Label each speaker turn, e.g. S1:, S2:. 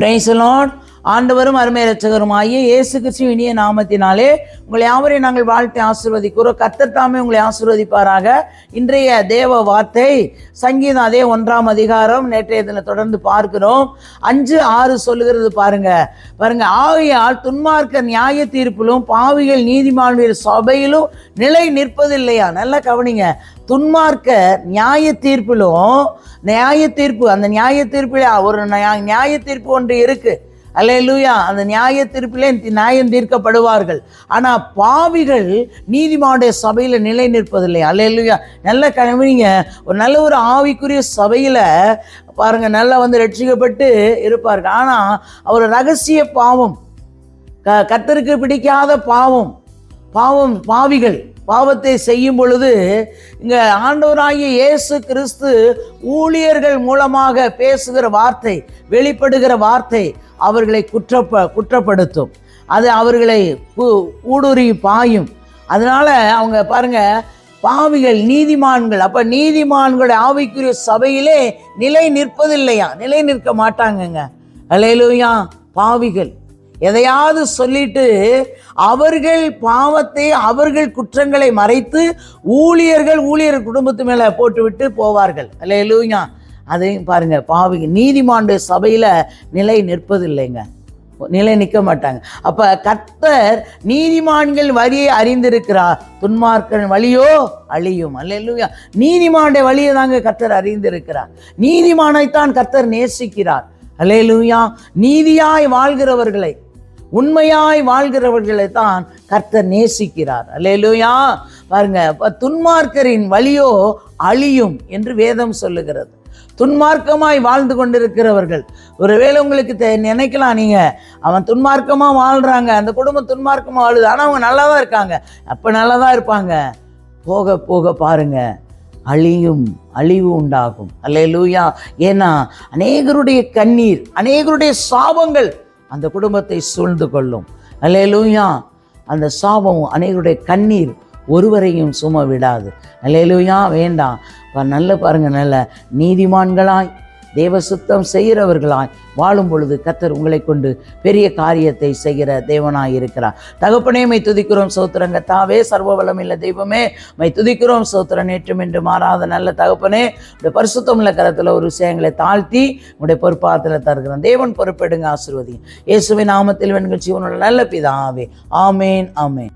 S1: Praise the Lord. ஆண்டவரும் அருமை இரட்சகருமாகிய இயேசு கிறிஸ்துவின் இனிய நாமத்தினாலே உங்களை யாவரையும் நாங்கள் வாழ்த்தி ஆசீர்வதிக்கிறோம். கர்த்தர் தாமே உங்களை ஆசீர்வதிப்பாராக. இன்றைய தேவ வார்த்தை சங்கீதம் அதே 1ஆம் அதிகாரம். நேற்றைய தினம் தொடர்ந்து பார்க்கிறோம். 5:6 சொல்லுகிறது பாருங்க. ஆகையால் துன்மார்க்கர் நியாய தீர்ப்பிலும் பாவிகள் நீதிமான்கள் சபையிலும் நிலை நிற்பதில்லையா? நல்லா கவனிங்க. துன்மார்க்கர் நியாய தீர்ப்பிலும், நியாய தீர்ப்பு, அந்த நியாய தீர்ப்பில் ஒரு நியாய தீர்ப்பு ஒன்று இருக்கு. அல்லேலூயா. அந்த நியாய தீர்ப்பிலே நியாயம் தீர்க்கப்படுவார்கள். ஆனா பாவிகள் நீதிமானுடைய சபையில நிலை நிற்பதில்லை. அல்லேலூயா. நல்ல கவனிங்க. ஒரு நல்ல ஒரு ஆவிக்குரிய சபையில பாருங்க, நல்லா ரட்சிக்கப்பட்டு இருப்பார்கள். ஆனா அவர் ரகசிய பாவம், கர்த்தருக்கு பிடிக்காத பாவிகள் பாவத்தை செய்யும் பொழுது இங்க ஆண்டவராகிய இயேசு கிறிஸ்து ஊழியர்கள் மூலமாக பேசுகிற வார்த்தை, வெளிப்படுகிற வார்த்தை அவர்களை குற்றப்படுத்தும். அது அவர்களை ஊடுருவி பாயும். அதனால அவங்க பாருங்க, பாவிகள் நீதிமான்கள். அப்ப நீதிமான்களுடைய ஆவிக்குரிய சபையிலே நிலை நிற்பதில்லையா? நிலை நிற்க மாட்டாங்கங்க. அல்லேலூயா. பாவிகள் எதையாவது சொல்லிட்டு அவர்கள் பாவத்தை, அவர்கள் குற்றங்களை மறைத்து ஊழியர் குடும்பத்து மேல போட்டுவிட்டு போவார்கள். அல்லேலூயா. அதையும் பாருங்க, பாவிகள் நீதிமானுடைய சபையில நிலை நிற்பதில்லைங்க, நிலை நிற்க மாட்டாங்க. அப்ப கர்த்தர் நீதிமான்கள் வழியை அறிந்திருக்கிறார், துன்மார்க்கன் வழியோ அழியும். அல்லேலூயா. நீதிமானுடைய வழியை தாங்க கர்த்தர் அறிந்திருக்கிறார். நீதிமானைத்தான் கர்த்தர் நேசிக்கிறார். அல்லேலூயா. நீதியாய் வாழ்கிறவர்களை, உண்மையாய் வாழ்கிறவர்களை தான் கர்த்தர் நேசிக்கிறார். அல்லேலூயா. பாருங்க, துன்மார்க்கரின் வழியோ அழியும் என்று வேதம் சொல்லுகிறது. துன்மார்க்கமாய் வாழ்ந்து கொண்டிருக்கிறவர்கள், ஒருவேளை உங்களுக்கு நினைக்கலாம், நீங்க அவன் துன்மார்க்கமா வாழ்றாங்க, அந்த குடும்பம் துன்மார்க்கமா வாழுது, ஆனா அவங்க நல்லா தான் இருக்காங்க. அப்ப நல்லா தான் இருப்பாங்க. போக போக பாருங்க, அழிவு உண்டாகும். அல்லேலூயா. ஏன்னா அநேகருடைய கண்ணீர், அநேகருடைய சாபங்கள் அந்த குடும்பத்தை சூழ்ந்து கொள்ளும். அல்லேலூயா. அந்த சாபம், அநேகருடைய கண்ணீர் ஒருவரையும் சும விடாது. அல்லேலூயா. வேண்டாம். நல்ல பாருங்க, நல்ல நீதிமான்களாய் தேவ சுத்தம் செய்கிறவர்களாய் வாழும் பொழுது கர்த்தர் உங்களை கொண்டு பெரிய காரியத்தை செய்கிற தேவனாய் இருக்கிறார். தகப்பனே, மை துதிக்கிறோம், சோத்திரம். கர்த்தாவே, சர்வ வல்லமையுள்ள தெய்வமே, மை துதிக்கிறோம், சோத்திரம். நேற்றும் என்று மாறாத நல்ல தகப்பனே, உடைய பரிசுத்தமுள்ள கரத்தில் ஒரு விஷயங்களை தாழ்த்தி உடைய பொறுப்பாத்தில் தருகிறோம். தேவன் பொறுப்பெடுங்க, ஆசீர்வதிங்க. இயேசுவின் நாமத்தில் வெண்கள் ஜீவனுள்ள நல்ல பிதாவே. ஆமேன், ஆமேன்.